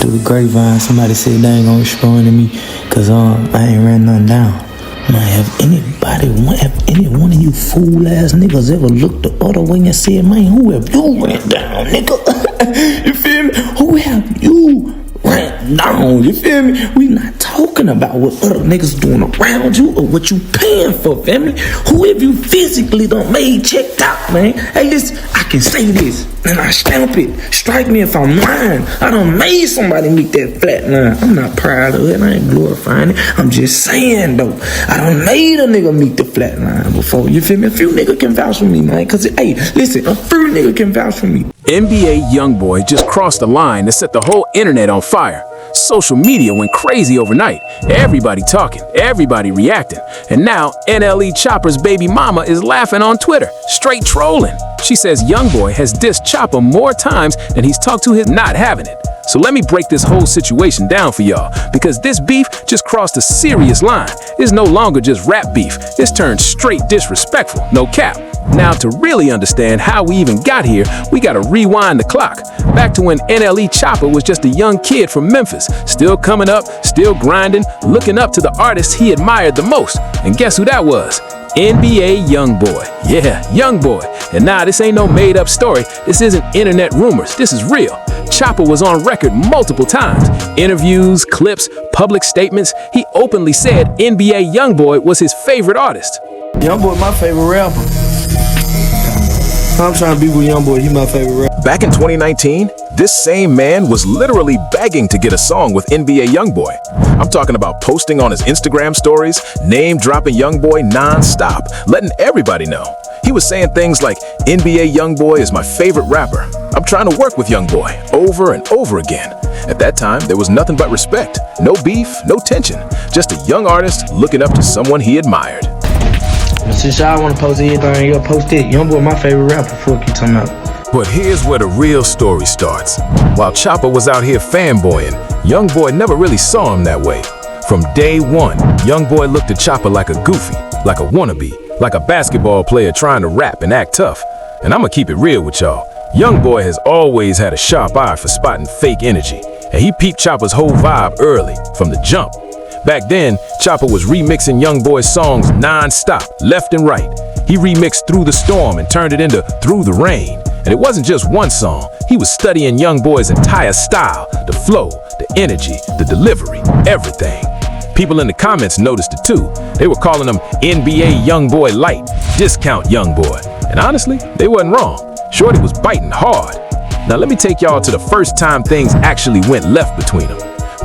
Through the grapevine, somebody said they ain't gonna respond to me because I ain't ran nothing down. Man, have any one of you fool ass niggas ever looked the other way and said, man, who have you ran down, nigga? You feel me? Who have you ran down? You feel me? We not talking about what other niggas doing around you or what you paying for, family. Who have you physically done made checked out, man? Hey, listen, I can say this and I stamp it. Strike me if I'm lying. I done made somebody meet that flat line. I'm not proud of it. I ain't glorifying it. I'm just saying, though. I done made a nigga meet the flat line before. You feel me? A few niggas can vouch for me, man. Cause, hey, listen, a few niggas can vouch for me. NBA YoungBoy just crossed the line that set the whole internet on fire. Social media went crazy overnight. Everybody talking, everybody reacting. And now NLE Choppa's baby mama is laughing on Twitter, straight trolling. She says YoungBoy has dissed Choppa more times than he's talked to his not having it. So let me break this whole situation down for y'all, because this beef just crossed a serious line. It's no longer just rap beef. It's turned straight disrespectful, no cap. Now, to really understand how we even got here, we gotta rewind the clock. Back to when NLE Choppa was just a young kid from Memphis, still coming up, still grinding, looking up to the artists he admired the most. And guess who that was? NBA YoungBoy. Yeah, YoungBoy. And nah, this ain't no made-up story. This isn't internet rumors. This is real. Choppa was on record multiple times. Interviews, clips, public statements. He openly said NBA YoungBoy was his favorite artist. YoungBoy my favorite rapper. I'm trying to be with YoungBoy, he my favorite rapper. Back in 2019, this same man was literally begging to get a song with NBA YoungBoy. I'm talking about posting on his Instagram stories, name-dropping YoungBoy non-stop, letting everybody know. He was saying things like, NBA YoungBoy is my favorite rapper. I'm trying to work with YoungBoy over and over again. At that time, there was nothing but respect. No beef, no tension. Just a young artist looking up to someone he admired. Since y'all want to post anything, you'll post it. YoungBoy my favorite rapper, fuck you talking about. But here's where the real story starts. While Choppa was out here fanboying, YoungBoy never really saw him that way. From day one, YoungBoy looked at Choppa like a goofy, like a wannabe, like a basketball player trying to rap and act tough. And I'ma keep it real with y'all. YoungBoy has always had a sharp eye for spotting fake energy, and he peeped Choppa's whole vibe early, from the jump. Back then, Choppa was remixing YoungBoy's songs non-stop, left and right. He remixed Through the Storm and turned it into Through the Rain. And it wasn't just one song. He was studying YoungBoy's entire style, the flow, the energy, the delivery, everything. People in the comments noticed it too. They were calling him NBA YoungBoy Light, Discount YoungBoy. And honestly, they wasn't wrong. Shorty was biting hard. Now let me take y'all to the first time things actually went left between them.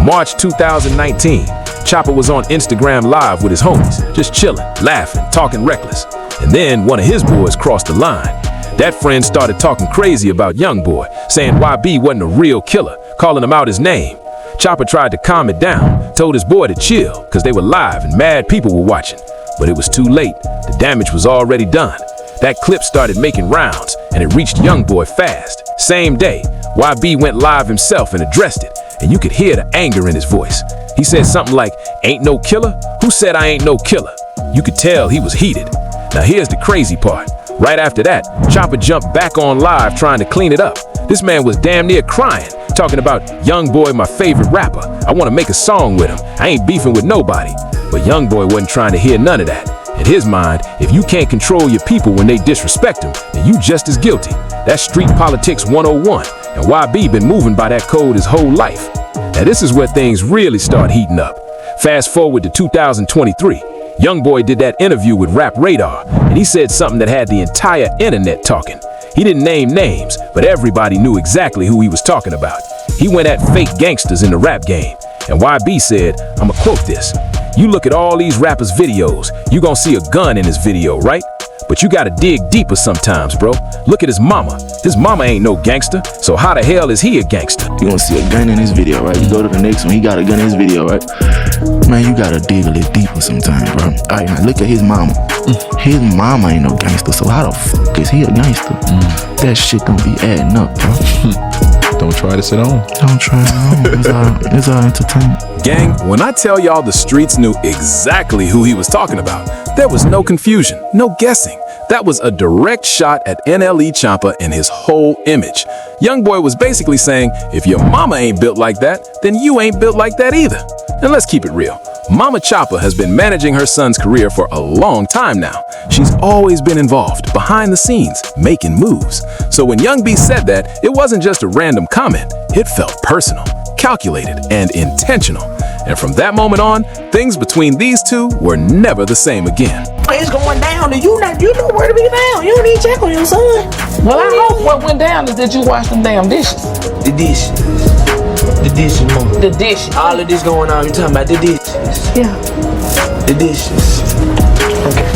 March 2019, Choppa was on Instagram Live with his homies, just chilling, laughing, talking reckless. And then one of his boys crossed the line. That friend started talking crazy about YoungBoy, saying YB wasn't a real killer, calling him out his name. Choppa tried to calm it down, told his boy to chill, cause they were live and mad people were watching. But it was too late, the damage was already done. That clip started making rounds, and it reached YoungBoy fast. Same day, YB went live himself and addressed it, and you could hear the anger in his voice. He said something like, "Ain't no killer? Who said I ain't no killer?" You could tell he was heated. Now here's the crazy part. Right after that, Choppa jumped back on live trying to clean it up. This man was damn near crying, talking about YoungBoy my favorite rapper. I want to make a song with him. I ain't beefing with nobody. But YoungBoy wasn't trying to hear none of that. In his mind, if you can't control your people when they disrespect him, then you just as guilty. That's street politics 101, and YB been moving by that code his whole life. Now this is where things really start heating up. Fast forward to 2023. YoungBoy did that interview with Rap Radar, and he said something that had the entire internet talking. He didn't name names, but everybody knew exactly who he was talking about. He went at fake gangsters in the rap game, and YB said, I'ma quote this, "You look at all these rappers' videos, you gonna see a gun in his video, right? But you gotta dig deeper sometimes, bro. Look at his mama. His mama ain't no gangster, so how the hell is he a gangster?" You gonna see a gun in his video, right? You go to the next one, he got a gun in his video, right? Man, you gotta dig a little deeper sometimes, bro. Alright, now look at his mama. His mama ain't no gangster, so how the fuck is he a gangster? That shit gonna be adding up, bro. Don't try to sit on. Don't try it on. It's all entertainment. Gang, when I tell y'all the streets knew exactly who he was talking about, there was no confusion, no guessing. That was a direct shot at NLE Choppa and his whole image. YoungBoy was basically saying, if your mama ain't built like that, then you ain't built like that either. And let's keep it real. Mama Choppa has been managing her son's career for a long time now. She's always been involved, behind the scenes, making moves. So when Young B said that, it wasn't just a random comment. It felt personal, calculated, and intentional. And from that moment on, things between these two were never the same again. It's going down, and you know where to be found. You don't need to check on your son. Well, I hope what went down is that you washed them damn dishes. The dishes. The dishes, mom. The dishes. All of this going on, you talking about the dishes. Yeah. The dishes. Okay.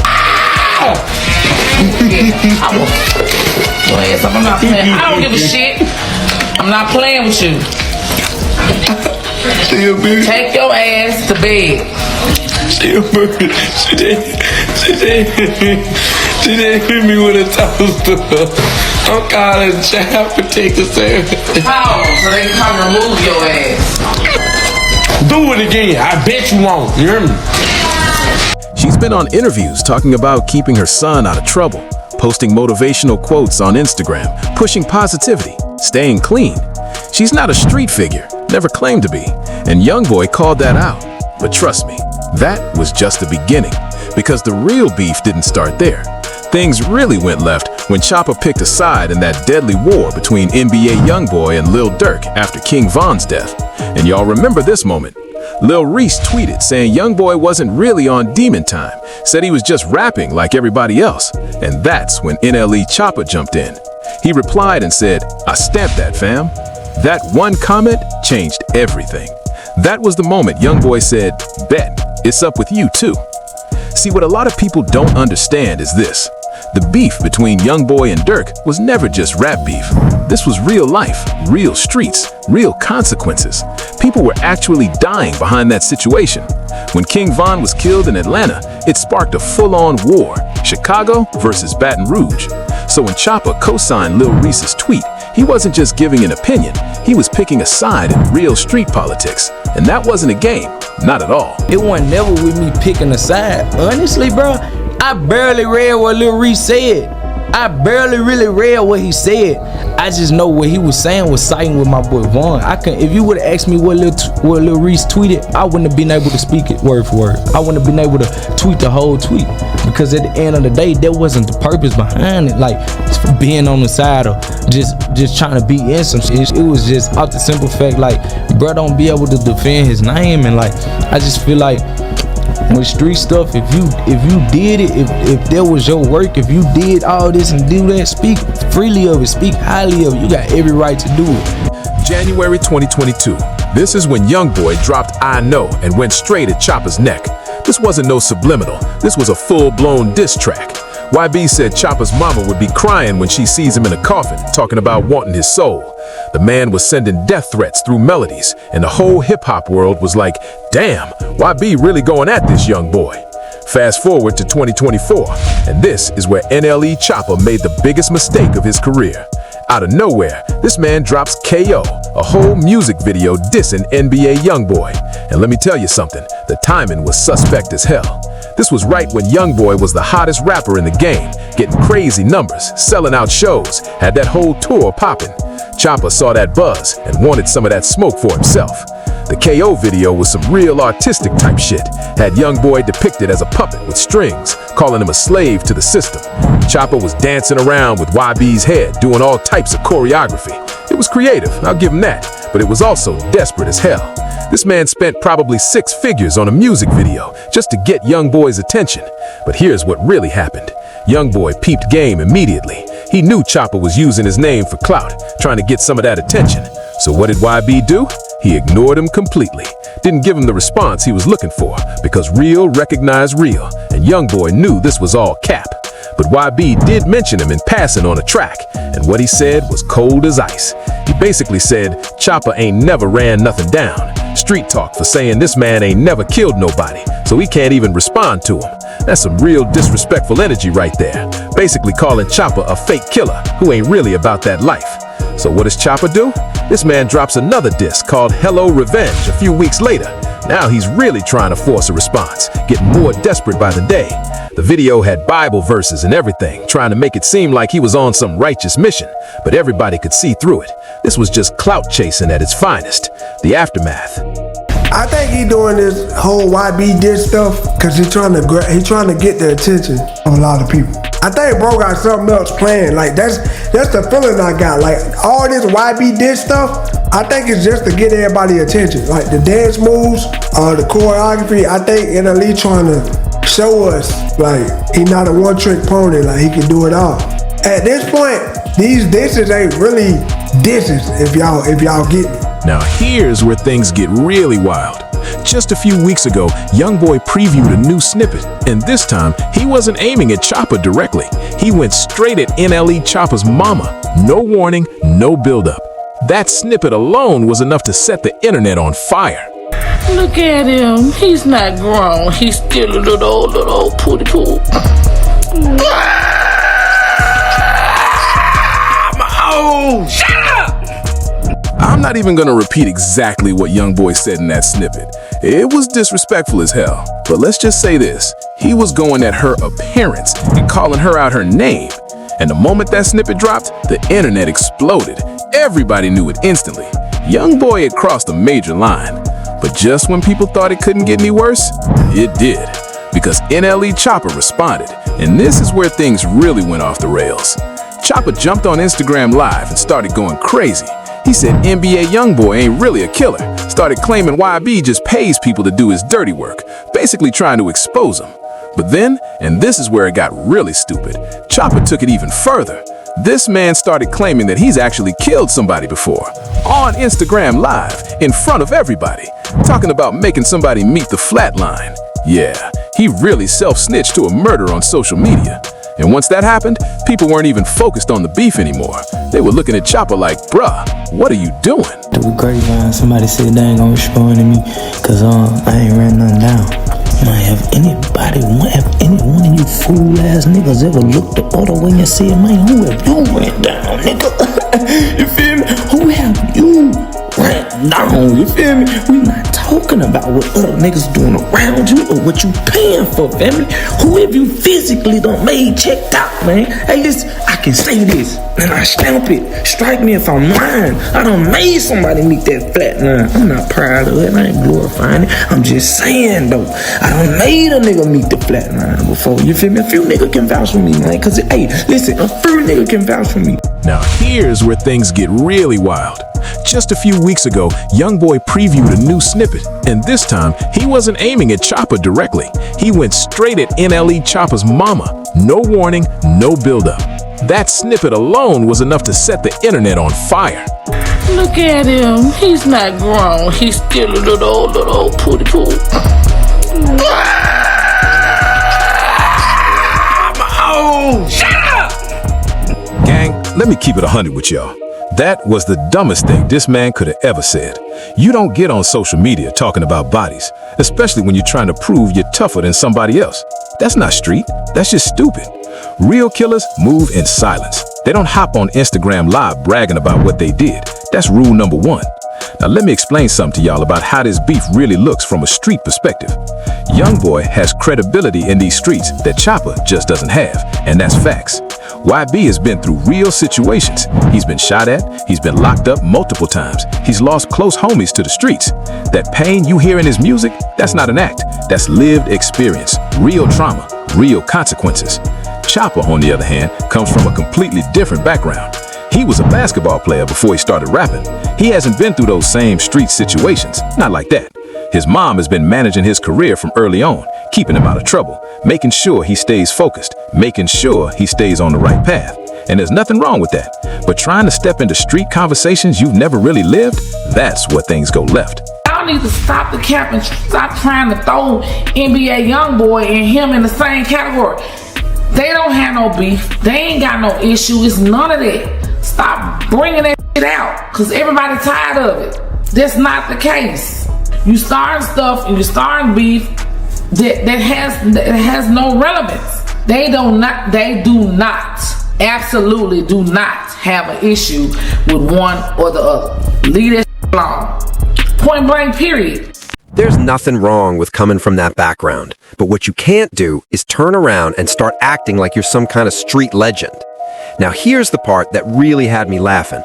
I'm not playing. I don't give a shit. I'm not playing with you. Take your ass to bed. She did hit me with a toaster. I'm calling child protective service. How? So they can come remove your ass. Do it again. I bet you won't. You hear me? She's been on interviews talking about keeping her son out of trouble, posting motivational quotes on Instagram, pushing positivity, staying clean. She's not a street figure, never claimed to be, and YoungBoy called that out. But trust me, that was just the beginning, because the real beef didn't start there. Things really went left when Choppa picked a side in that deadly war between NBA YoungBoy and Lil Durk after King Von's death. And y'all remember this moment. Lil Reese tweeted saying YoungBoy wasn't really on demon time, said he was just rapping like everybody else. And that's when NLE Choppa jumped in. He replied and said, "I stamped that, fam." That one comment changed everything. That was the moment YoungBoy said, "Bet, it's up with you too." See, what a lot of people don't understand is this. The beef between YoungBoy and Durk was never just rap beef. This was real life, real streets, real consequences. People were actually dying behind that situation. When King Von was killed in Atlanta, it sparked a full-on war, Chicago versus Baton Rouge. So when Choppa co-signed Lil Reese's tweet, he wasn't just giving an opinion, he was picking a side in real street politics. And that wasn't a game, not at all. It wasn't never with me picking a side. Honestly, bro, I barely read what Lil Reese said. I barely really read what he said. I just know what he was saying was siding with my boy Von. If you would have asked me what Lil Reese tweeted, I wouldn't have been able to speak it word for word. I wouldn't have been able to tweet the whole tweet, because at the end of the day, that wasn't the purpose behind it. Like being on the side of just trying to be in some shit. It was just out the simple fact, like, bro, don't be able to defend his name. And like, I just feel like with street stuff, if you did it, if that was your work, if you did all this and do that, speak freely of it, speak highly of it, you got every right to do it. January 2022. This is when YoungBoy dropped I Know and went straight at Choppa's neck. This wasn't no subliminal, this was a full-blown diss track. YB said Choppa's mama would be crying when she sees him in a coffin, talking about wanting his soul. The man was sending death threats through melodies, and the whole hip-hop world was like, damn, YB really going at this young boy. Fast forward to 2024, and this is where NLE Choppa made the biggest mistake of his career. Out of nowhere, this man drops KO, a whole music video dissing NBA YoungBoy. And let me tell you something, the timing was suspect as hell. This was right when YoungBoy was the hottest rapper in the game, getting crazy numbers, selling out shows, had that whole tour popping. Choppa saw that buzz and wanted some of that smoke for himself. The KO video was some real artistic type shit, had YoungBoy depicted as a puppet with strings, calling him a slave to the system. Choppa was dancing around with YB's head, doing all types of choreography. It was creative, I'll give him that, but it was also desperate as hell. This man spent probably 6 figures on a music video just to get YoungBoy's attention. But here's what really happened. YoungBoy peeped game immediately. He knew Choppa was using his name for clout, trying to get some of that attention. So what did YB do? He ignored him completely. Didn't give him the response he was looking for, because real recognized real, and YoungBoy knew this was all cap. But YB did mention him in passing on a track, and what he said was cold as ice. He basically said, Choppa ain't never ran nothing down. Street talk for saying this man ain't never killed nobody, so he can't even respond to him. That's some real disrespectful energy right there. Basically calling Choppa a fake killer who ain't really about that life. So what does Choppa do? This man drops another diss called Hello Revenge a few weeks later. Now he's really trying to force a response, getting more desperate by the day. The video had Bible verses and everything, trying to make it seem like he was on some righteous mission, but everybody could see through it. This was just clout chasing at its finest. The aftermath. I think he doing this whole YB diss stuff because he trying to get the attention of a lot of people. I think bro got something else planned. Like that's the feeling I got. Like all this YB diss stuff, I think it's just to get everybody attention. Like the dance moves, the choreography. I think NLE trying to show us like he not a one-trick pony. Like he can do it all. At this point, these disses ain't really disses. If y'all get me. Now here's where things get really wild. Just a few weeks ago, YoungBoy previewed a new snippet, and this time, he wasn't aiming at Choppa directly. He went straight at NLE Choppa's mama. No warning, no buildup. That snippet alone was enough to set the internet on fire. Look at him. He's not grown. He's still a little pooty poo. Oh, shut up! I'm not even gonna repeat exactly what YoungBoy said in that snippet. It was disrespectful as hell. But let's just say this. He was going at her appearance and calling her out her name. And the moment that snippet dropped, the internet exploded. Everybody knew it instantly. YoungBoy had crossed a major line. But just when people thought it couldn't get any worse, it did. Because NLE Choppa responded. And this is where things really went off the rails. Choppa jumped on Instagram Live and started going crazy. He said NBA YoungBoy ain't really a killer. Started claiming YB just pays people to do his dirty work, basically trying to expose him. But then, and this is where it got really stupid, Choppa took it even further. This man started claiming that he's actually killed somebody before, on Instagram Live, in front of everybody, talking about making somebody meet the flat line. Yeah, he really self-snitched to a murder on social media. And once that happened, people weren't even focused on the beef anymore. They were looking at Choppa like, bruh, what are you doing? Through grapevine, somebody said they ain't gonna respond to me, cause I ain't ran nothing down. Man, have any one of you fool ass niggas ever looked the other way and said, man, who have you ran down, nigga? You feel me? Who have you ran down? You feel me? We not talking about what other niggas doing around you or what you paying for, family. Who have you physically done made checked out, man? Hey, listen, I can say this and I stamp it. Strike me if I'm lying. I done made somebody meet that flat line. I'm not proud of it. I ain't glorifying it. I'm just saying though, I done made a nigga meet the flat line before. You feel me? A few niggas can vouch for me, man. Cause hey, listen, a few niggas can vouch for me. Now here's where things get really wild. Just a few weeks ago, YoungBoy previewed a new snippet, and this time, he wasn't aiming at Choppa directly. He went straight at NLE Choppa's mama. No warning, no buildup. That snippet alone was enough to set the internet on fire. Look at him. He's not grown. He's still a little pooty poo. Oh, shut up! Gang, let me keep it 100 with y'all. That was the dumbest thing this man could have ever said. You don't get on social media talking about bodies, especially when you're trying to prove you're tougher than somebody else. That's not street, that's just stupid. Real killers move in silence. They don't hop on Instagram Live bragging about what they did. That's rule number 1. Now let me explain something to y'all about how this beef really looks from a street perspective. YoungBoy has credibility in these streets that Choppa just doesn't have, and that's facts. YB has been through real situations. He's been shot at, he's been locked up multiple times, he's lost close homies to the streets. That pain you hear in his music, that's not an act, that's lived experience, real trauma, real consequences. Choppa, on the other hand, comes from a completely different background. He was a basketball player before he started rapping. He hasn't been through those same street situations, not like that. His mom has been managing his career from early on, keeping him out of trouble, making sure he stays focused, making sure he stays on the right path. And there's nothing wrong with that. But trying to step into street conversations you've never really lived, that's where things go left. Y'all need to stop the cap and stop trying to throw NBA YoungBoy and him in the same category. They don't have no beef. They ain't got no issue. It's none of that. Stop bringing that shit out, because everybody's tired of it. That's not the case. You starting stuff and you starting beef that has no relevance. They do not, absolutely do not have an issue with one or the other. Leave that shit alone. Point blank, period. There's nothing wrong with coming from that background, but what you can't do is turn around and start acting like you're some kind of street legend. Now here's the part that really had me laughing.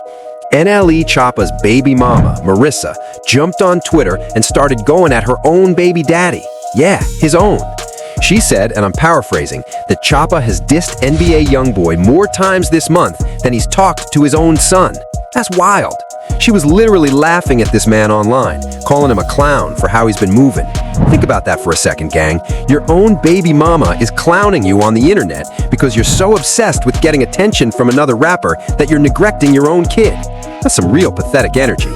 NLE Choppa's baby mama, Marissa, jumped on Twitter and started going at her own baby daddy. Yeah, his own. She said, and I'm paraphrasing, that Choppa has dissed NBA YoungBoy more times this month than he's talked to his own son. That's wild. She was literally laughing at this man online, calling him a clown for how he's been moving. Think about that for a second, gang. Your own baby mama is clowning you on the internet because you're so obsessed with getting attention from another rapper that you're neglecting your own kid. That's some real pathetic energy.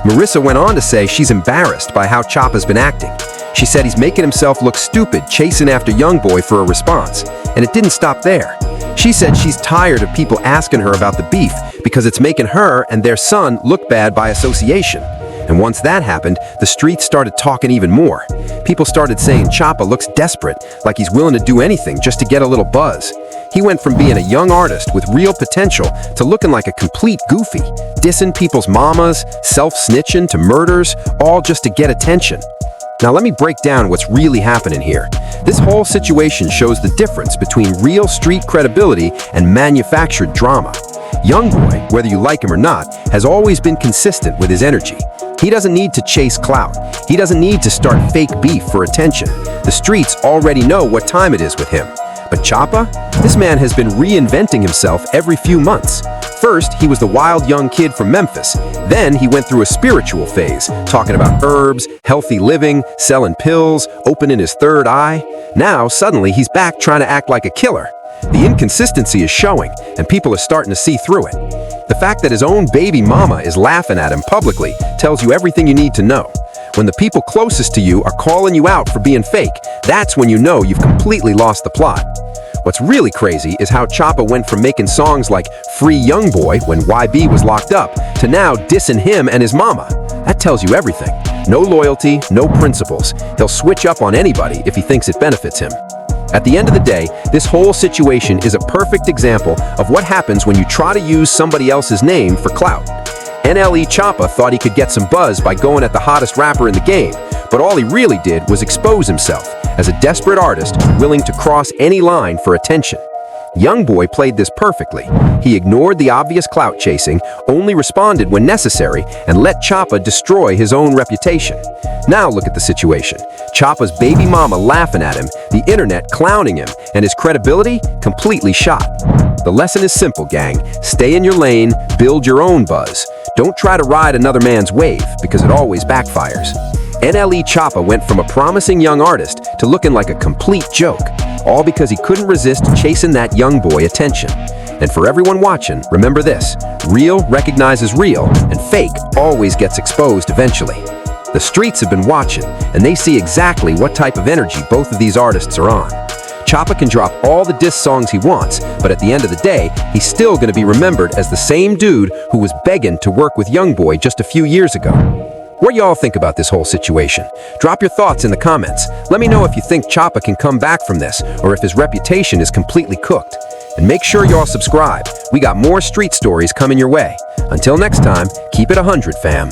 Marissa went on to say she's embarrassed by how Choppa's been acting. She said he's making himself look stupid chasing after YoungBoy for a response, and it didn't stop there. She said she's tired of people asking her about the beef because it's making her and their son look bad by association. And once that happened, the streets started talking even more. People started saying Choppa looks desperate, like he's willing to do anything just to get a little buzz. He went from being a young artist with real potential to looking like a complete goofy, dissing people's mamas, self-snitching to murders, all just to get attention. Now let me break down what's really happening here. This whole situation shows the difference between real street credibility and manufactured drama. YoungBoy, whether you like him or not, has always been consistent with his energy. He doesn't need to chase clout. He doesn't need to start fake beef for attention. The streets already know what time it is with him. But Choppa? This man has been reinventing himself every few months. First, he was the wild young kid from Memphis. Then he went through a spiritual phase, talking about herbs, healthy living, selling pills, opening his third eye. Now, suddenly, he's back trying to act like a killer. The inconsistency is showing, and people are starting to see through it. The fact that his own baby mama is laughing at him publicly tells you everything you need to know. When the people closest to you are calling you out for being fake, that's when you know you've completely lost the plot. What's really crazy is how Choppa went from making songs like Free YoungBoy when YB was locked up to now dissing him and his mama. That tells you everything. No loyalty, no principles. He'll switch up on anybody if he thinks it benefits him. At the end of the day, this whole situation is a perfect example of what happens when you try to use somebody else's name for clout. NLE Choppa thought he could get some buzz by going at the hottest rapper in the game, but all he really did was expose himself as a desperate artist willing to cross any line for attention. YoungBoy played this perfectly. He ignored the obvious clout chasing, only responded when necessary, and let Choppa destroy his own reputation. Now look at the situation. Choppa's baby mama laughing at him, the internet clowning him, and his credibility completely shot. The lesson is simple, gang. Stay in your lane, build your own buzz. Don't try to ride another man's wave, because it always backfires. NLE Choppa went from a promising young artist to looking like a complete joke, all because he couldn't resist chasing that YoungBoy attention. And for everyone watching, remember this: real recognizes real, and fake always gets exposed eventually. The streets have been watching, and they see exactly what type of energy both of these artists are on. Choppa can drop all the diss songs he wants, but at the end of the day, he's still going to be remembered as the same dude who was begging to work with YoungBoy just a few years ago. What do y'all think about this whole situation? Drop your thoughts in the comments. Let me know if you think Choppa can come back from this, or if his reputation is completely cooked. And make sure y'all subscribe. We got more street stories coming your way. Until next time, keep it 100, fam.